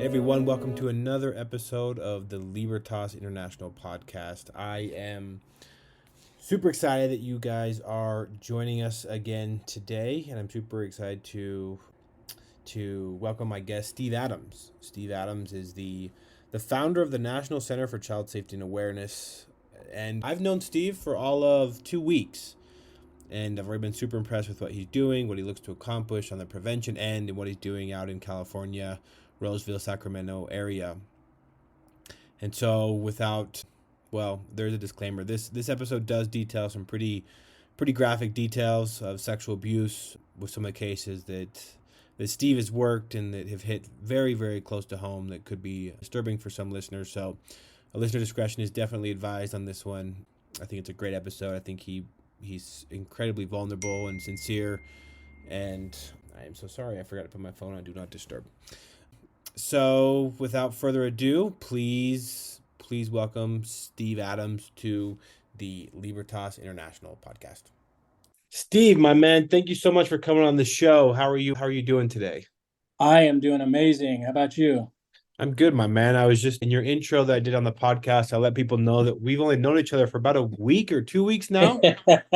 Hey everyone, welcome to another episode of the Libertas International podcast. I am super excited that you guys are joining us again today, and I'm super excited to welcome my guest Steve Adams. Steve Adams is the founder of the National Center for Child Safety and Awareness, and I've known Steve for all of 2 weeks. And I've already been super impressed with what he's doing, what he looks to accomplish on the prevention end, and what he's doing out in California, Roseville, Sacramento area. And so there's a disclaimer. This episode does detail some pretty graphic details of sexual abuse with some of the cases that Steve has worked and that have hit very, very close to home that could be disturbing for some listeners. So a listener discretion is definitely advised on this one. I think it's a great episode. I think he's incredibly vulnerable and sincere, and I am so sorry I forgot to put my phone on Do Not Disturb. So without further ado, please welcome Steve Adams to the Libertas International podcast. Steve, my man, thank you so much for coming on the show. How are you doing today? I am doing amazing. How about you? I'm good, my man. I was just in your intro that I did on the podcast. I let people know that we've only known each other for about a week or 2 weeks now. But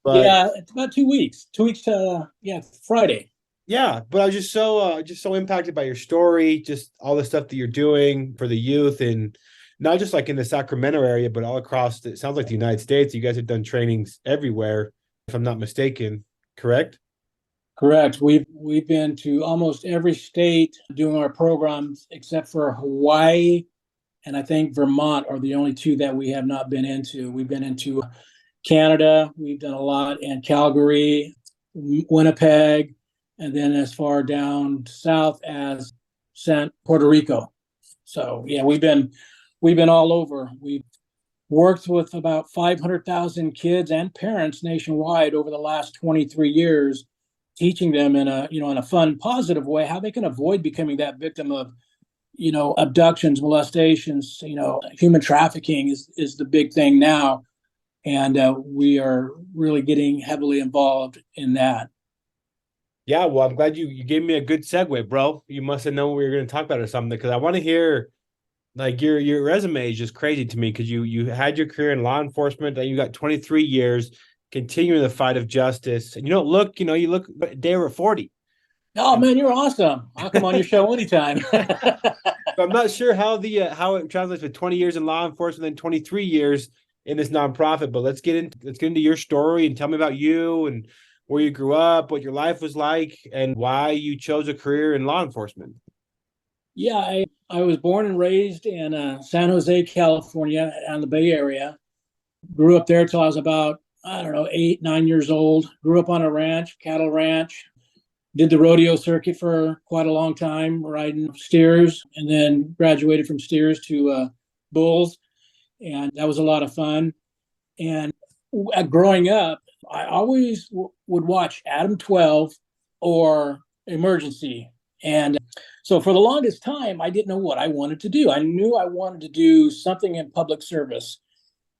Yeah, it's about 2 weeks. 2 weeks to Friday. yeah, but I was just so impacted by your story, just all the stuff that you're doing for the youth, and not just like in the Sacramento area, but all across. It sounds like the United States. You guys have done trainings everywhere, if I'm not mistaken. Correct? Correct. We've been to almost every state doing our programs except for Hawaii and I think Vermont are the only two that we have not been into. We've been into Canada. We've done a lot in Calgary, Winnipeg, and then as far down south as Puerto Rico. So yeah, we've been all over. We've worked with about 500,000 kids and parents nationwide over the last 23 years, teaching them in a fun, positive way how they can avoid becoming that victim of abductions, molestations. Human trafficking is the big thing now, and we are really getting heavily involved in that. Yeah. Well, I'm glad you gave me a good segue, bro. You must have known we were going to talk about it or something because I want to hear. Like your resume is just crazy to me because you had your career in law enforcement, then you got 23 years continuing the fight of justice, and you look a day over 40. Oh And man, you're awesome! I'll come on your show anytime. so I'm not sure how it translates with 20 years in law enforcement and 23 years in this nonprofit, but let's get into your story and tell me about you and where you grew up, what your life was like, and why you chose a career in law enforcement. Yeah, I was born and raised in San Jose, California, on the Bay Area. Grew up there till I was about, I don't know, 8, 9 years old. Grew up on a ranch, cattle ranch. Did the rodeo circuit for quite a long time, riding steers, and then graduated from steers to bulls. And that was a lot of fun. And growing up, I always would watch Adam 12 or Emergency. And so for the longest time, I didn't know what I wanted to do. I knew I wanted to do something in public service.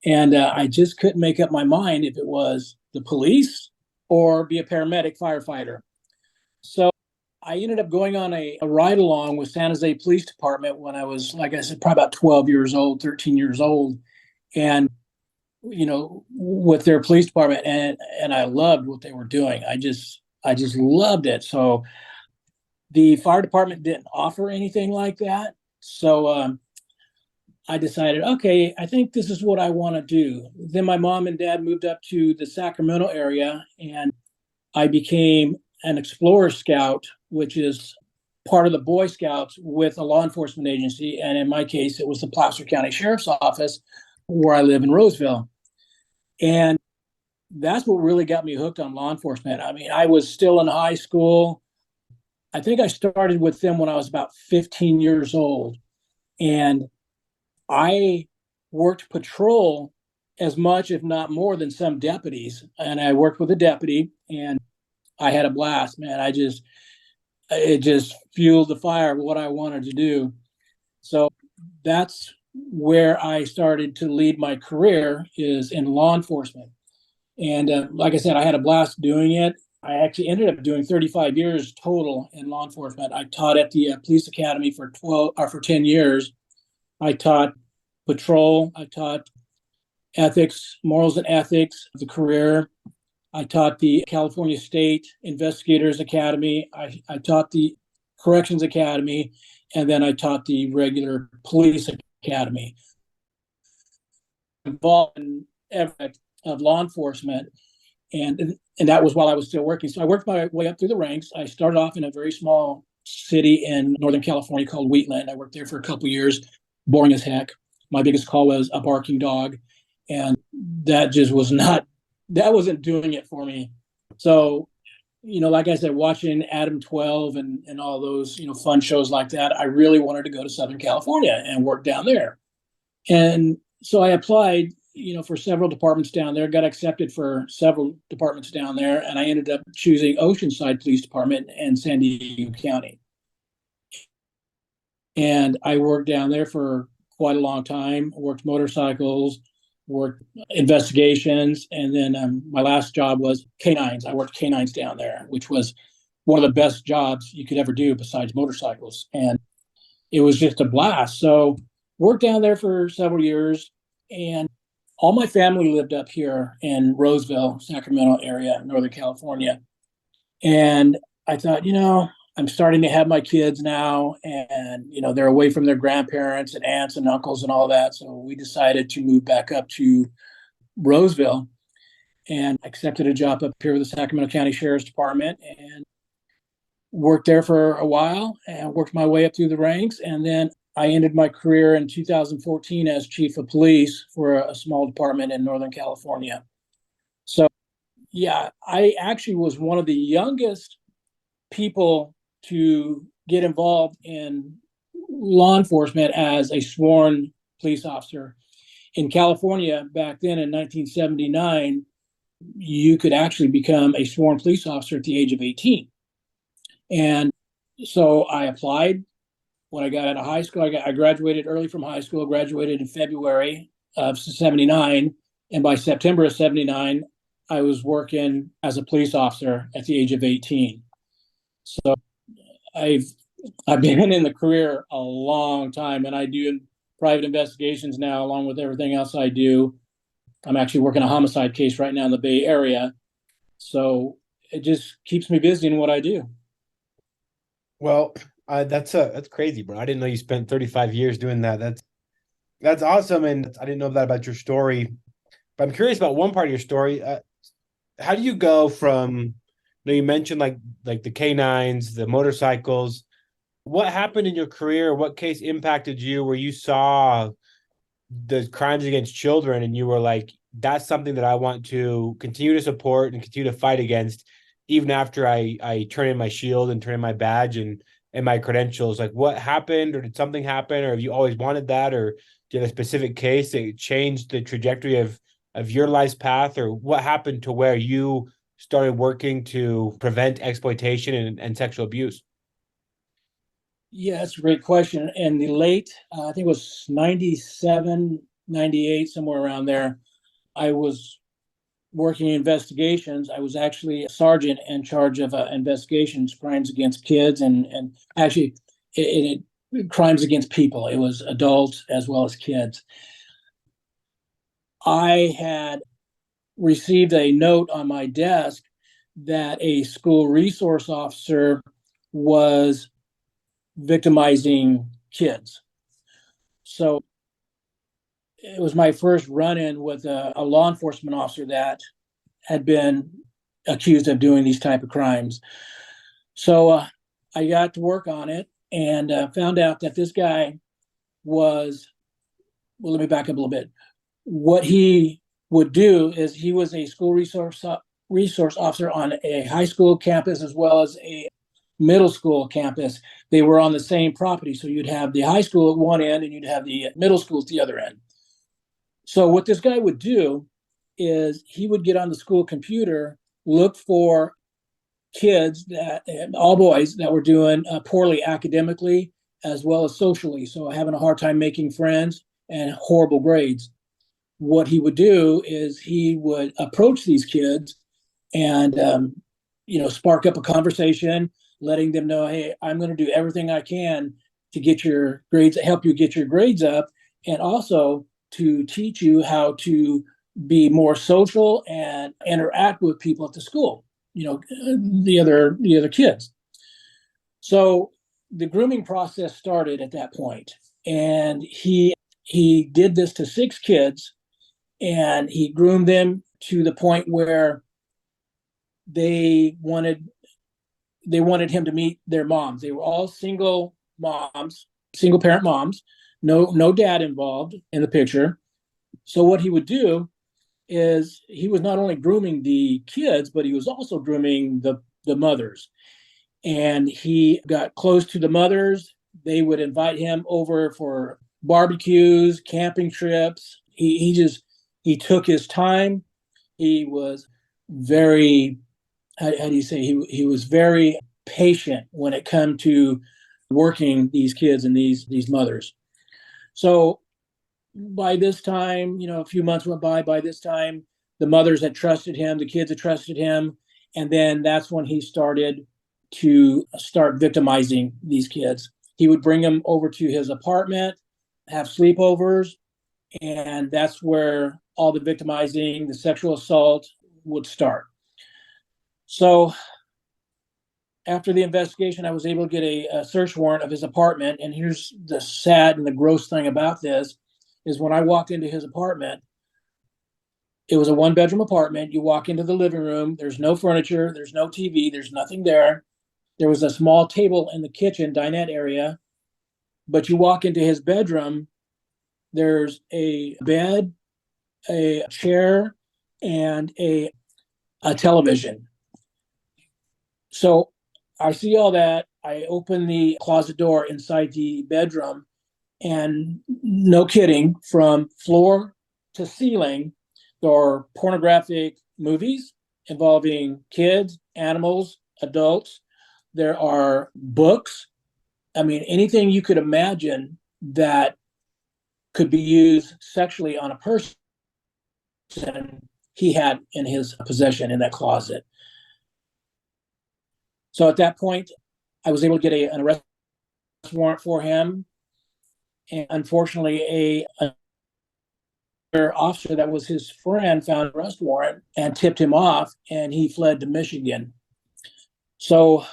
And I just couldn't make up my mind if it was the police or be a paramedic firefighter. So I ended up going on a ride along with San Jose Police Department when I was, like I said, probably about 12 years old, 13 years old. And, with their police department. And I loved what they were doing. I just loved it. So the fire department didn't offer anything like that. So I decided, okay, I think this is what I want to do. Then my mom and dad moved up to the Sacramento area, and I became an Explorer Scout, which is part of the Boy Scouts with a law enforcement agency. And in my case, it was the Placer County Sheriff's Office, where I live in Roseville. And that's what really got me hooked on law enforcement. I mean, I was still in high school. I think I started with them when I was about 15 years old. And I worked patrol as much, if not more, than some deputies. And I worked with a deputy, and I had a blast, man. It just fueled the fire of what I wanted to do. So that's where I started to lead my career, is in law enforcement. And like I said, I had a blast doing it. I actually ended up doing 35 years total in law enforcement. I taught at the police academy for 12 or for 10 years. I taught patrol. I taught ethics, morals and ethics, the career. I taught the California State Investigators Academy. I taught the Corrections Academy, and then I taught the regular police academy. Involved in every of law enforcement, and that was while I was still working. So I worked my way up through the ranks. I started off in a very small city in Northern California called Wheatland. I worked there for a couple of years, boring as heck. My biggest call was a barking dog, and that just was not, that wasn't doing it for me. So, like I said, watching Adam 12 and all those, fun shows like that, I really wanted to go to Southern California and work down there. And so I applied, for several departments down there, got accepted for several departments down there, and I ended up choosing Oceanside Police Department in San Diego County. And I worked down there for quite a long time, worked motorcycles, worked investigations, and then my last job was canines. I worked canines down there, which was one of the best jobs you could ever do besides motorcycles. And it was just a blast. So worked down there for several years, and all my family lived up here in Roseville, Sacramento area, Northern California. And I thought, I'm starting to have my kids now, and they're away from their grandparents and aunts and uncles and all that. So we decided to move back up to Roseville, and accepted a job up here with the Sacramento County Sheriff's Department, and worked there for a while and worked my way up through the ranks. And then I ended my career in 2014 as chief of police for a small department in Northern California. So, yeah, I actually was one of the youngest people to get involved in law enforcement as a sworn police officer. In California, back then in 1979, you could actually become a sworn police officer at the age of 18. And so I applied when I got out of high school. I graduated early from high school, graduated in February of 79. And by September of 79, I was working as a police officer at the age of 18. So I've been in the career a long time, and I do private investigations now, along with everything else I do. I'm actually working a homicide case right now in the Bay Area. So it just keeps me busy in what I do. Well, that's crazy, bro. I didn't know you spent 35 years doing that. That's awesome, and I didn't know that about your story. But I'm curious about one part of your story. How do you go from, you mentioned like the canines, the motorcycles. What happened in your career? What case impacted you where you saw the crimes against children and you were like, that's something that I want to continue to support and continue to fight against, even after I turn in my shield and turn in my badge and my credentials? Like, what happened, or did something happen, or have you always wanted that, or did a specific case that changed the trajectory of your life's path, or what happened to where you started working to prevent exploitation and sexual abuse? Yeah, that's a great question. In the late, I think it was 97, 98, somewhere around there, I was working investigations. I was actually a sergeant in charge of investigations, crimes against kids, and actually crimes against people. It was adults as well as kids. I had received a note on my desk that a school resource officer was victimizing kids. So it was my first run-in with a law enforcement officer that had been accused of doing these type of crimes. So I got to work on it and found out that this guy was, well, let me back up a little bit. What he would do is he was a school resource officer on a high school campus as well as a middle school campus. They were on the same property. So you'd have the high school at one end and you'd have the middle school at the other end. So what this guy would do is he would get on the school computer, look for kids, all boys, that were doing poorly academically as well as socially. So having a hard time making friends and horrible grades. What he would do is he would approach these kids and spark up a conversation, letting them know, hey, I'm going to do everything I can to get your grades, help you get your grades up, and also to teach you how to be more social and interact with people at the school, the other kids. So the grooming process started at that point, and he did this to 6 kids, and he groomed them to the point where they wanted they wanted him to meet their moms. They were all single moms, single parent moms, no dad involved in the picture. So what he would do is he was not only grooming the kids, but he was also grooming the mothers. And he got close to the mothers. They would invite him over for barbecues, camping trips. He took his time. He was very, how do you say, he was very patient when it came to working these kids and these mothers. So by this time, a few months went by. By this time, the mothers had trusted him, the kids had trusted him, and then that's when he started to start victimizing these kids. He would bring them over to his apartment, have sleepovers, and that's where all the victimizing, the sexual assault would start. So after the investigation, I was able to get a search warrant of his apartment. And here's the sad and the gross thing about this is when I walked into his apartment, it was a 1-bedroom apartment. You walk into the living room, there's no furniture, there's no TV, there's nothing there. There was a small table in the kitchen, dinette area. But you walk into his bedroom, there's a bed, a chair, and a television. So I see all that. I open the closet door inside the bedroom, and no kidding, from floor to ceiling, there are pornographic movies involving kids, animals, adults. There are books. I mean, anything you could imagine that could be used sexually on a person, he had in his possession in that closet. So at that point, I was able to get an arrest warrant for him. And unfortunately, another officer that was his friend found an arrest warrant and tipped him off, and he fled to Michigan. So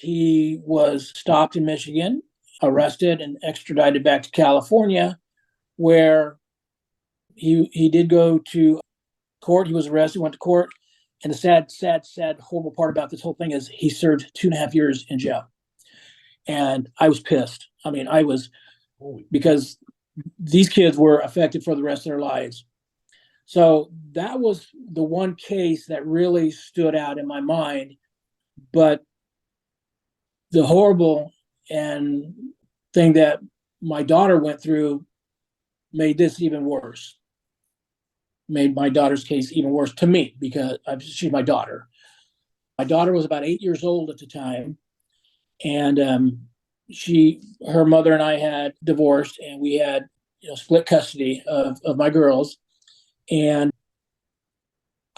he was stopped in Michigan, arrested, and extradited back to California, where he did go to court. He was arrested, went to court. And the sad, horrible part about this whole thing is he served 2.5 years in jail. And I was pissed. I mean, I was, because these kids were affected for the rest of their lives. So that was the one case that really stood out in my mind. But the horrible and thing that my daughter went through made this even worse. Made my daughter's case even worse to me because she's my daughter. My daughter was about 8 years old at the time, and her mother and I had divorced, and we had split custody of my girls, and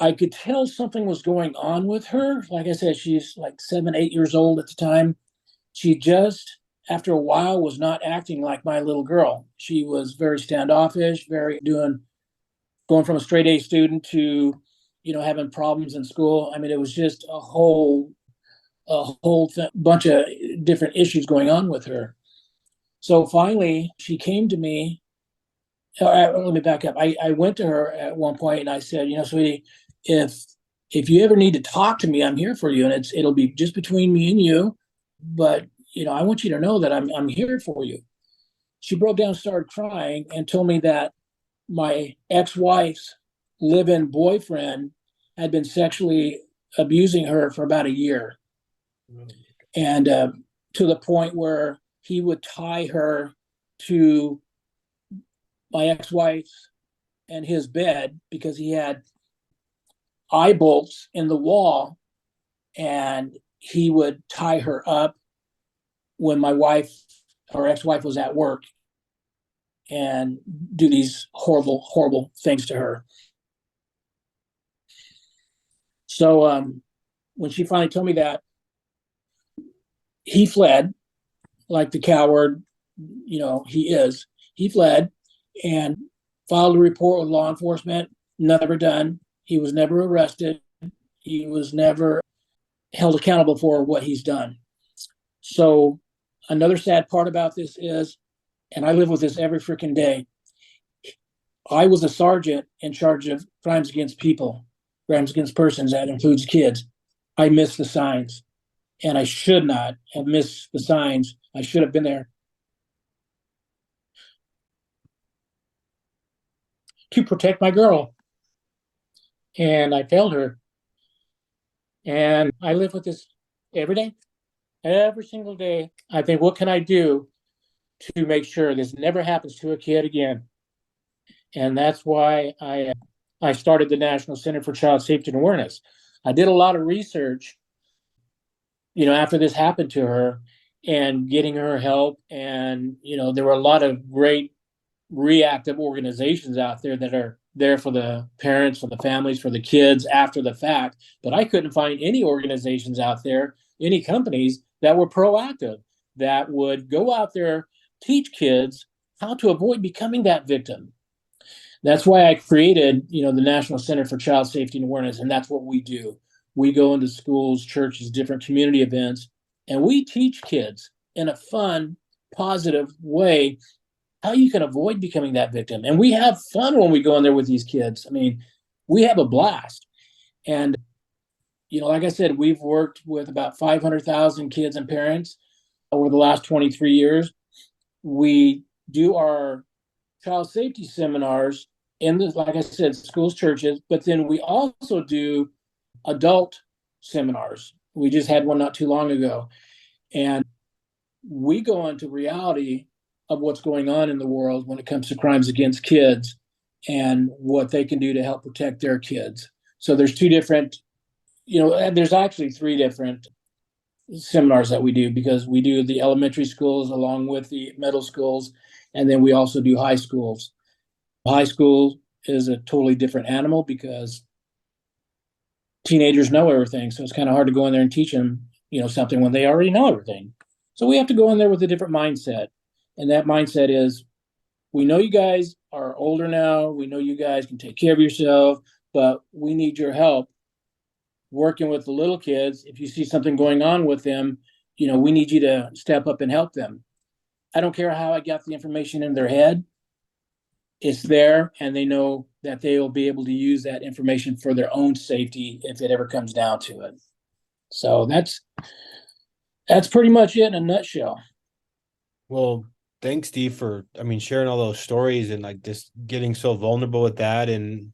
I could tell something was going on with her. Like I said, she's like 7, 8 years old at the time. She just, after a while, was not acting like my little girl. She was very standoffish, going from a straight A student to, having problems in school. I mean, it was just a whole bunch of different issues going on with her. So finally, she came to me. Let me back up. I went to her at one point and I said, sweetie, if you ever need to talk to me, I'm here for you, and it'll be just between me and you. But I want you to know that I'm here for you. She broke down, started crying, and told me that my ex-wife's live-in boyfriend had been sexually abusing her for about a year. And to the point where he would tie her to my ex-wife and his bed because he had eye bolts in the wall, and he would tie her up when my wife or ex-wife was at work and do these horrible, horrible things to her. So when she finally told me that, he fled like the coward, he is. He fled and filed a report with law enforcement. Never done. He was never arrested. He was never held accountable for what he's done. So another sad part about this is, and I live with this every freaking day, I was a sergeant in charge of crimes against people, crimes against persons. That includes kids. I missed the signs, and I should not have missed the signs. I should have been there to protect my girl, and I failed her. And I live with this every day, every single day. I think, what can I do to make sure this never happens to a kid again? And that's why I started the National Center for Child Safety and Awareness. I did a lot of research, after this happened to her, and getting her help. And there were a lot of great reactive organizations out there that are there for the parents, for the families, for the kids after the fact. But I couldn't find any organizations out there, any companies that were proactive, that would go out there, teach kids how to avoid becoming that victim. That's why I created, the National Center for Child Safety and Awareness, and that's what we do. We go into schools, churches, different community events, and we teach kids in a fun, positive way how you can avoid becoming that victim. And we have fun when we go in there with these kids. I mean, we have a blast. And, like I said, we've worked with about 500,000 kids and parents over the last 23 years. We do our child safety seminars in the, like I said, schools, churches, but then we also do adult seminars. We just had one not too long ago. And we go into reality of what's going on in the world when it comes to crimes against kids and what they can do to help protect their kids. So there's two different, there's actually three different seminars that we do, because we do the elementary schools along with the middle schools, and then we also do high schools. High school is a totally different animal because teenagers know everything, so it's kind of hard to go in there and teach them, something when they already know everything. So we have to go in there with a different mindset, and that mindset is, we know you guys are older now, we know you guys can take care of yourself, but we need your help working with the little kids. If you see something going on with them, we need you to step up and help them. I don't care how I got the information in their head. It's there, and they know that they will be able to use that information for their own safety if it ever comes down to it. So that's pretty much it in a nutshell. Well, thanks, Steve, for sharing all those stories and like just getting so vulnerable with that. And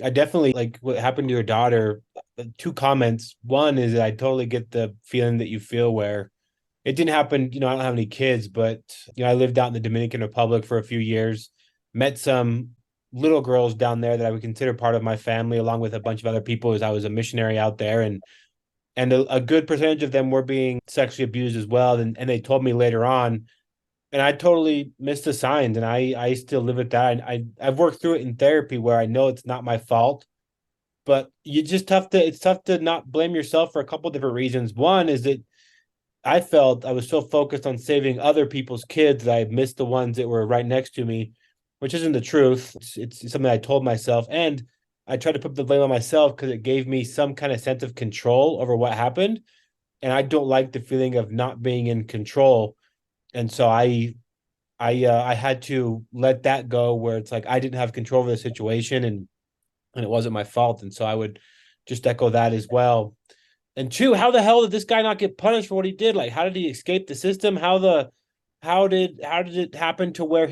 I definitely like what happened to your daughter. Two comments. One is that I totally get the feeling that you feel where it didn't happen. I don't have any kids, but I lived out in the Dominican Republic for a few years, met some little girls down there that I would consider part of my family, along with a bunch of other people, as I was a missionary out there. And a good percentage of them were being sexually abused as well. And they told me later on, and I totally missed the signs, and I still live with that. I've worked through it in therapy where I know it's not my fault, but it's tough to not blame yourself for a couple of different reasons. One is that I felt I was so focused on saving other people's kids that I missed the ones that were right next to me, which isn't the truth. It's something I told myself, and I tried to put the blame on myself because it gave me some kind of sense of control over what happened, and I don't like the feeling of not being in control. And so I had to let that go, where it's like I didn't have control over the situation, and it wasn't my fault. And so I would just echo that as well. And two, how the hell did this guy not get punished for what he did? Like, how did he escape the system? How did it happen to where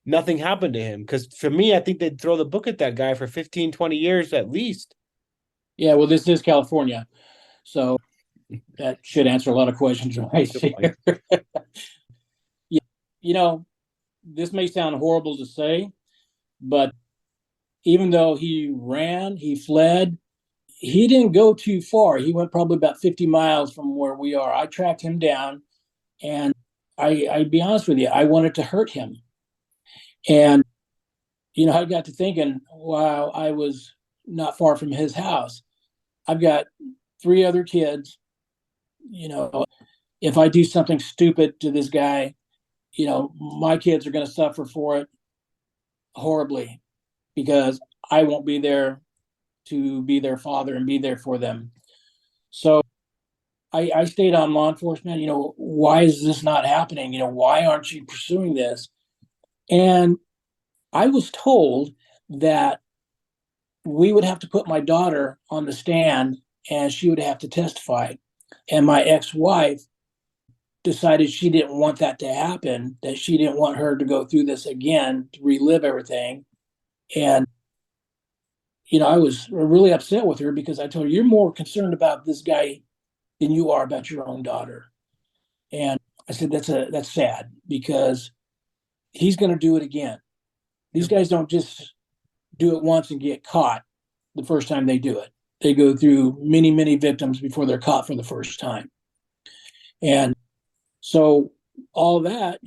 nothing happened to him? Because for me, I think they'd throw the book at that guy for 15, 20 years at least. Yeah, well, this is California, so that should answer a lot of questions right here. Yeah, this may sound horrible to say, but even though he ran, he fled, he didn't go too far. He went probably about 50 miles from where we are. I tracked him down, and I'd be honest with you, I wanted to hurt him. And, I got to thinking, wow, I was not far from his house. I've got three other kids. You know, if I do something stupid to this guy, my kids are going to suffer for it horribly because I won't be there to be their father and be there for them. So I stayed on law enforcement. Why is this not happening? Why aren't you pursuing this? And I was told that we would have to put my daughter on the stand and she would have to testify. And my ex wife decided she didn't want that to happen, that she didn't want her to go through this again, to relive everything. And, I was really upset with her because I told her, you're more concerned about this guy than you are about your own daughter. And I said, that's sad because he's going to do it again. These guys don't just do it once and get caught the first time they do it. They go through many, many victims before they're caught for the first time. And so all that,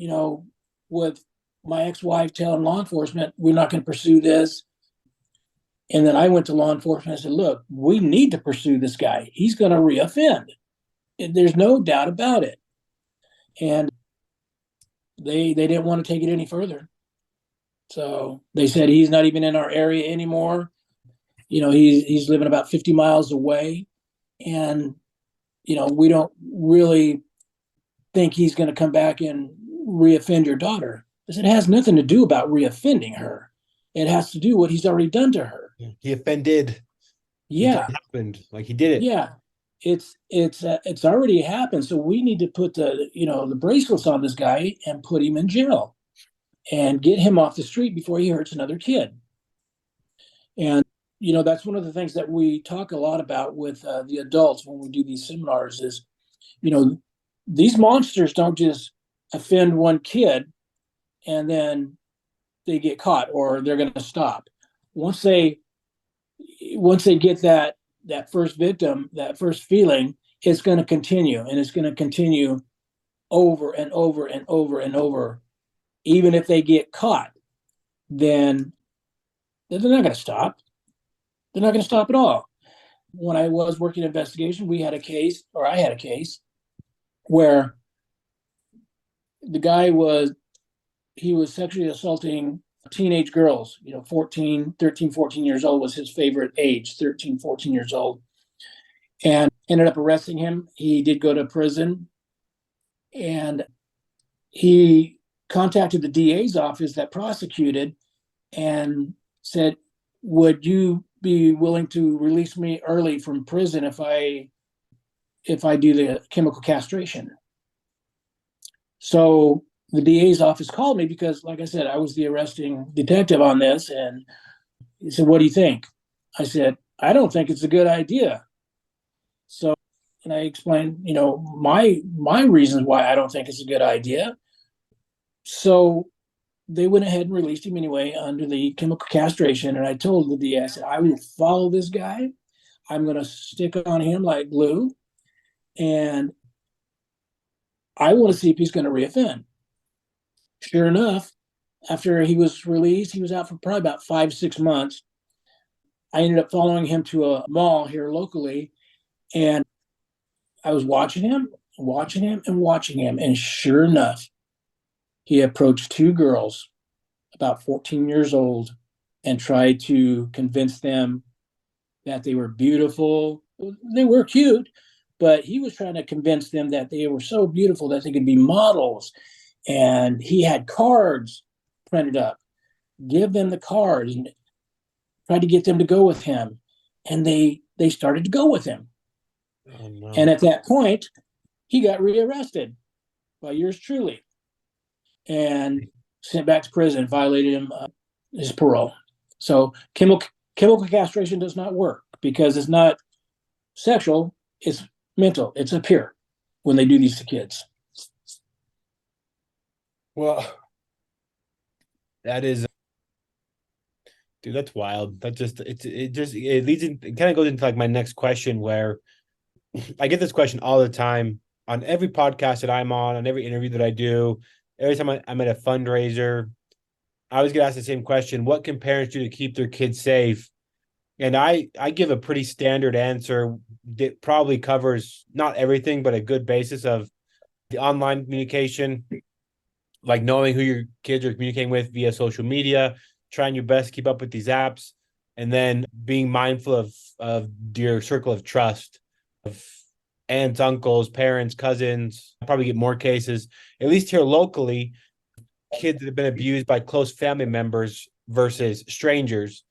with my ex-wife telling law enforcement, we're not going to pursue this. And then I went to law enforcement and said, look, we need to pursue this guy. He's going to reoffend. There's no doubt about it. And they didn't want to take it any further. So they said he's not even in our area anymore. He's living about 50 miles away. And, we don't really think he's going to come back and reoffend your daughter. I said, it has nothing to do about reoffending her. It has to do what he's already done to her. He offended. Yeah. It happened. Like he did it. Yeah. It's already happened. So we need to put the bracelets on this guy and put him in jail and get him off the street before he hurts another kid. And, that's one of the things that we talk a lot about with the adults when we do these seminars is, these monsters don't just offend one kid and then they get caught or they're going to stop. Once they get that first victim, that first feeling, it's going to continue and it's going to continue over and over and over and over. Even if they get caught, then they're not going to stop. They're not going to stop at all. When I was working investigation, I had a case where the guy was sexually assaulting teenage girls, 13, 14 years old was his favorite age, 13, 14 years old, and ended up arresting him. He did go to prison, and he contacted the DA's office that prosecuted and said, would you be willing to release me early from prison if I do the chemical castration? So the DA's office called me because, like I said, I was the arresting detective on this. And he said, what do you think? I said, I don't think it's a good idea. So, and I explained, my reasons why I don't think it's a good idea. So they went ahead and released him anyway under the chemical castration. And I told the DA, I said, I will follow this guy. I'm going to stick on him like glue. And I want to see if he's going to reoffend. Sure enough, after he was released, he was out for probably about 5-6 months. I ended up following him to a mall here locally, and I was watching him. And sure enough, he approached two girls about 14 years old and tried to convince them that they were beautiful. They were cute, but he was trying to convince them that they were so beautiful that they could be models. And he had cards printed up, give them the cards and tried to get them to go with him. And they started to go with him. Oh, no. And at that point, he got rearrested by yours truly and sent back to prison, violated his parole. So chemical castration does not work because it's not sexual, it's mental, it's a peer when they do these to kids. Well, that is, dude, that's wild. That just it leads in, it kind of goes into like my next question where I get this question all the time on every podcast that I'm on every interview that I do, every time I'm at a fundraiser. I always get asked the same question: what can parents do to keep their kids safe? And I give a pretty standard answer that probably covers not everything, but a good basis of the online communication, like knowing who your kids are communicating with via social media, trying your best to keep up with these apps, and then being mindful of your circle of trust of aunts, uncles, parents, cousins. I'll probably get more cases, at least here locally, kids that have been abused by close family members versus strangers.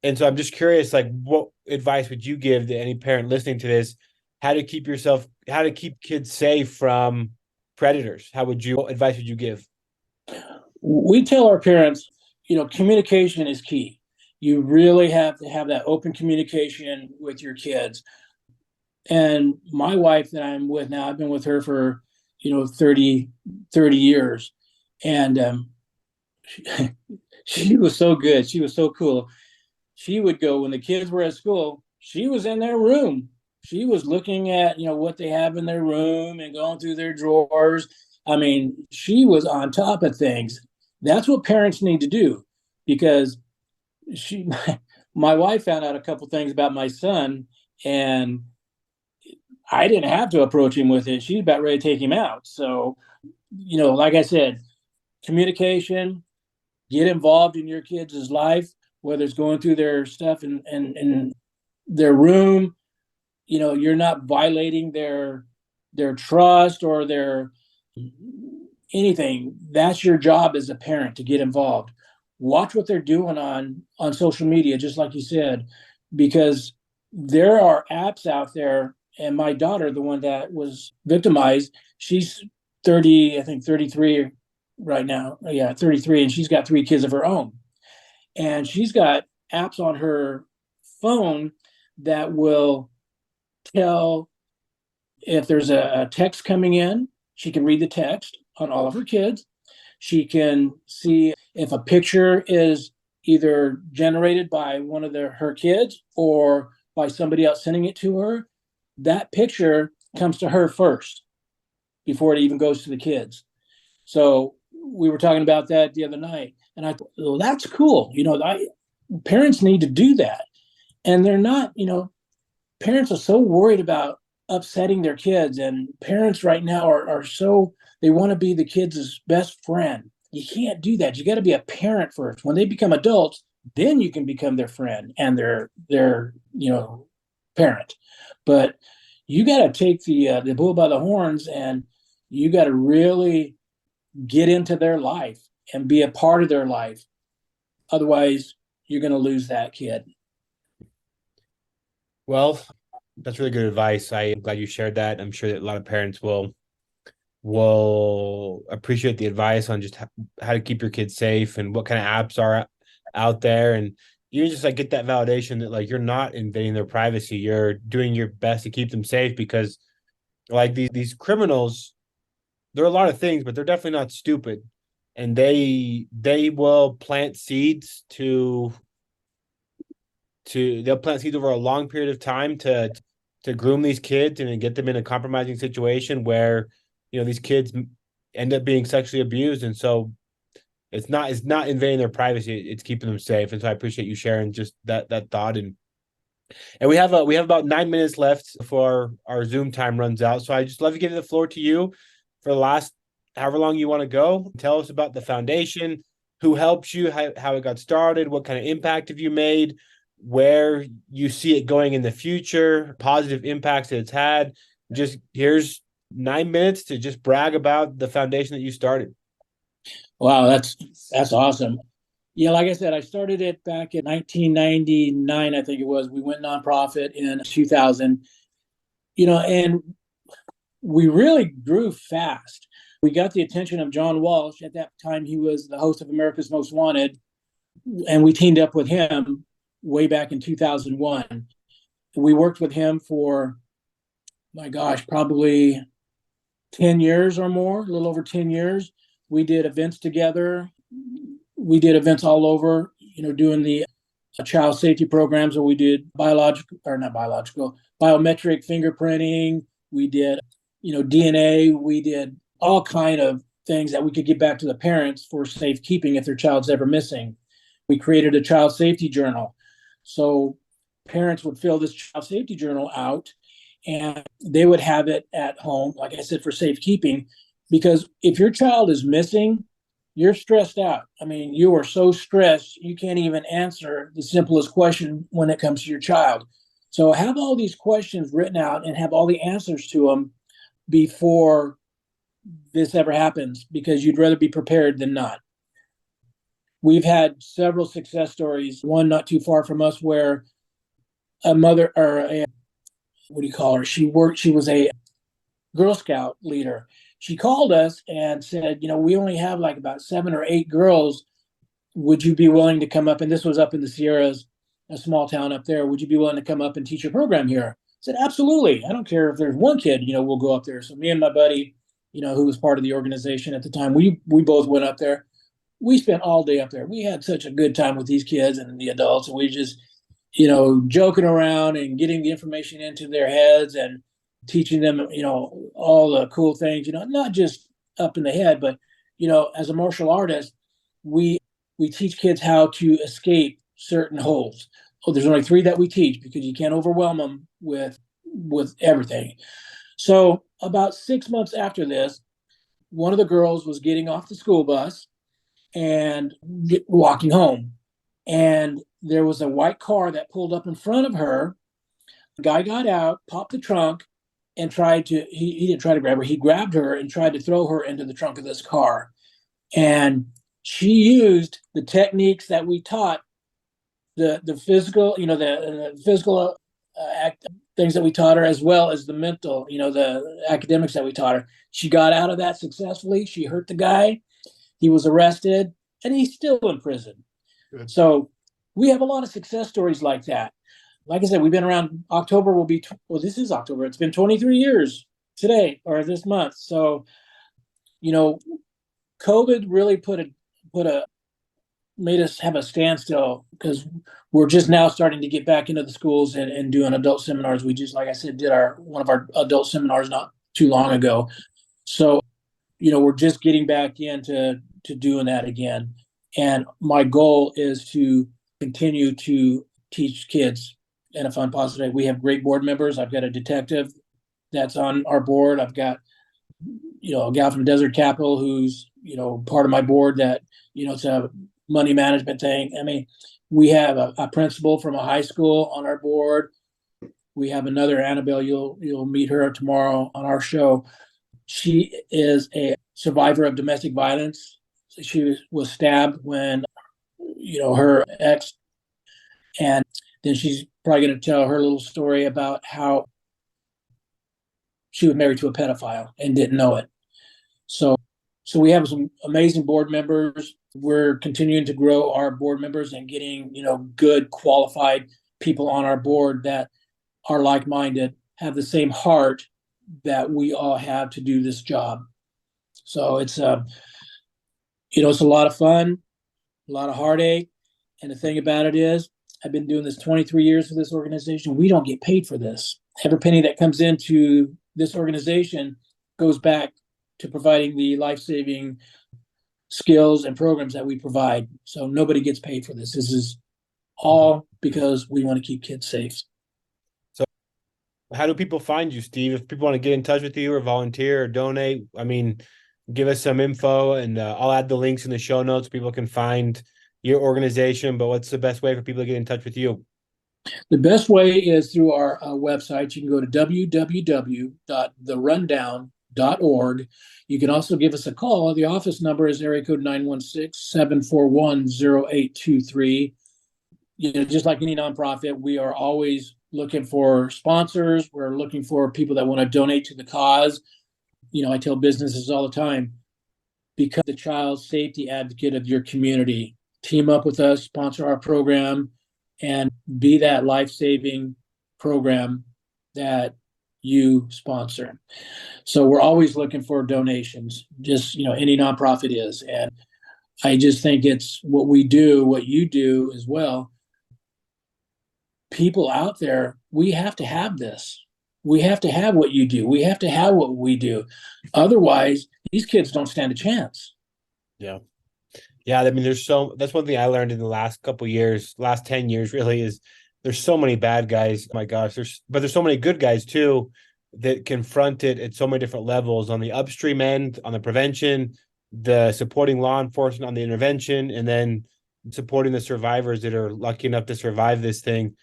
And so I'm just curious, like, what advice would you give to any parent listening to this? How to keep kids safe from predators? What advice would you give? We tell our parents, communication is key. You really have to have that open communication with your kids. And my wife that I'm with now, I've been with her for, 30 years. And she, she was so good. She was so cool. She would go when the kids were at school, she was in their room. She was looking at, what they have in their room and going through their drawers. I mean, she was on top of things. That's what parents need to do because she, my wife found out a couple things about my son, and I didn't have to approach him with it. She's about ready to take him out. So, like I said, communication, get involved in your kids' life, whether it's going through their stuff in their room. You're not violating their trust or their anything. That's your job as a parent to get involved. Watch what they're doing on social media, just like you said, because there are apps out there. And my daughter, the one that was victimized, she's 30, I think 33 right now. Yeah, 33, and she's got three kids of her own. And she's got apps on her phone that will tell if there's a text coming in. She can read the text on all of her kids. She can see if a picture is either generated by one of her kids or by somebody else sending it to her. That picture comes to her first before it even goes to the kids. So we were talking about that the other night, and I thought, well, that's cool. Parents need to do that, and they're not. Parents are so worried about upsetting their kids, and parents right now are so they want to be the kids' best friend. You can't do that. You got to be a parent first. When they become adults, then you can become their friend and their parent. But you got to take the bull by the horns, and you got to really get into their life and be a part of their life. Otherwise, you're going to lose that kid. Well, that's really good advice. I'm glad you shared that. I'm sure that a lot of parents will appreciate the advice on just how to keep your kids safe and what kind of apps are out there, and you just like get that validation that like you're not invading their privacy. You're doing your best to keep them safe because like these criminals, they're a lot of things, but they're definitely not stupid, and they will plant seeds to they'll plant seeds over a long period of time to groom these kids and then get them in a compromising situation where these kids end up being sexually abused, and so it's not invading their privacy, it's keeping them safe. And so I appreciate you sharing just that thought. And we have about 9 minutes left before our Zoom time runs out, so I just love to give the floor to you for the last however long you want to go. Tell us about the foundation, who helps you, how it got started, what kind of impact have you made, where you see it going in the future, positive impacts that it's had. Just here's 9 minutes to just brag about the foundation that you started. Wow, that's awesome. Yeah, like I said, I started it back in 1999, I think it was. We went nonprofit in 2000, and we really grew fast. We got the attention of John Walsh. At that time, he was the host of America's Most Wanted, and we teamed up with him way back in 2001. We worked with him for, my gosh, probably 10 years or more, a little over 10 years. We did events together. We did events all over, doing the child safety programs where we did biometric fingerprinting. We did, DNA. We did all kind of things that we could get back to the parents for safekeeping if their child's ever missing. We created a child safety journal. So parents would fill this child safety journal out, and they would have it at home, like I said, for safekeeping. Because if your child is missing, you're stressed out. I mean, you are so stressed, you can't even answer the simplest question when it comes to your child. So have all these questions written out and have all the answers to them before this ever happens, because you'd rather be prepared than not. We've had several success stories, one not too far from us, where a mother, or a, what do you call her? She was a Girl Scout leader. She called us and said, we only have like about 7 or 8 girls. Would you be willing to come up? And this was up in the Sierras, a small town up there. Would you be willing to come up and teach your program here? I said, absolutely. I don't care if there's one kid, we'll go up there. So me and my buddy, who was part of the organization at the time, we both went up there. We spent all day up there. We had such a good time with these kids and the adults, and we just, joking around and getting the information into their heads and teaching them, all the cool things, not just up in the head, but, as a martial artist, we teach kids how to escape certain holds. Oh, there's only 3 that we teach because you can't overwhelm them with everything. So about 6 months after this, one of the girls was getting off the school bus and walking home. And there was a white car that pulled up in front of her. The guy got out, popped the trunk, and he didn't try to grab her. He grabbed her and tried to throw her into the trunk of this car. And she used the techniques that we taught, the physical, the physical things that we taught her, as well as the mental, the academics that we taught her. She got out of that successfully. She hurt the guy. He was arrested, and he's still in prison. Good. So we have a lot of success stories like that. Like I said, we've been around. October will be, this is October. It's been 23 years today, or this month. So, COVID really made us have a standstill, because we're just now starting to get back into the schools and doing adult seminars. We just, like I said, did one of our adult seminars not too long ago. So, we're just getting back into doing that again. And my goal is to continue to teach kids in a fun, positive way. We have great board members. I've got a detective that's on our board. I've got, a gal from Desert Capital who's, part of my board that, it's a money management thing. I mean, we have a principal from a high school on our board. We have another Annabelle, you'll meet her tomorrow on our show. She is a survivor of domestic violence. She was stabbed when, her ex, and then she's probably going to tell her little story about how she was married to a pedophile and didn't know it. So we have some amazing board members. We're continuing to grow our board members and getting, good qualified people on our board that are like-minded, have the same heart that we all have to do this job. So it's it's a lot of fun, a lot of heartache. And the thing about it is, I've been doing this 23 years for this organization. We don't get paid for this. Every penny that comes into this organization goes back to providing the life-saving skills and programs that we provide. So nobody gets paid for this. This is all because we want to keep kids safe. So how do people find you, Steve? If people want to get in touch with you or volunteer or donate, I mean, give us some info, and I'll add the links in the show notes. People can find your organization, but what's the best way for people to get in touch with you? The best way is through our website. You can go to www.therundown.org. You can also give us a call. The office number is area code 916-741-0823. Just like any nonprofit, we are always looking for sponsors. We're looking for people that want to donate to the cause. I tell businesses all the time, become the child safety advocate of your community. Team up with us, sponsor our program, and be that life-saving program that you sponsor. So we're always looking for donations, just, any nonprofit is. And I just think it's what we do, what you do as well. People out there, we have to have this. We have to have what you do. We have to have what we do. Otherwise, these kids don't stand a chance. Yeah. Yeah. I mean, that's one thing I learned in the last couple of years, last 10 years really, is there's so many bad guys. Oh my gosh, there's so many good guys too that confront it at so many different levels on the upstream end, on the prevention, the supporting law enforcement on the intervention, and then supporting the survivors that are lucky enough to survive this thing.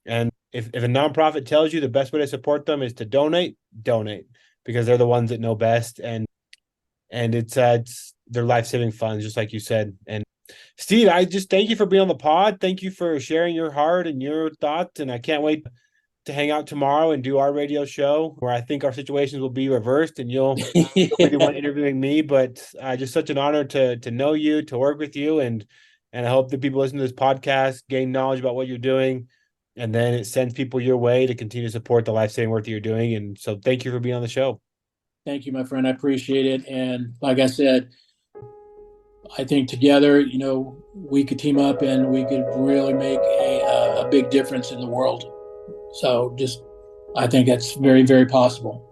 And if a nonprofit tells you the best way to support them is to donate because they're the ones that know best. And it's their life-saving funds, just like you said. And Steve, I just thank you for being on the pod. Thank you for sharing your heart and your thoughts. And I can't wait to hang out tomorrow and do our radio show where I think our situations will be reversed and you'll be the one interviewing me. But just such an honor to know you, to work with you, and I hope that people listen to this podcast gain knowledge about what you're doing, and then it sends people your way to continue to support the life-saving work that you're doing. And so, thank you for being on the show. Thank you, my friend. I appreciate it. And like I said, I think together, we could team up and we could really make a big difference in the world. So I think that's very, very possible.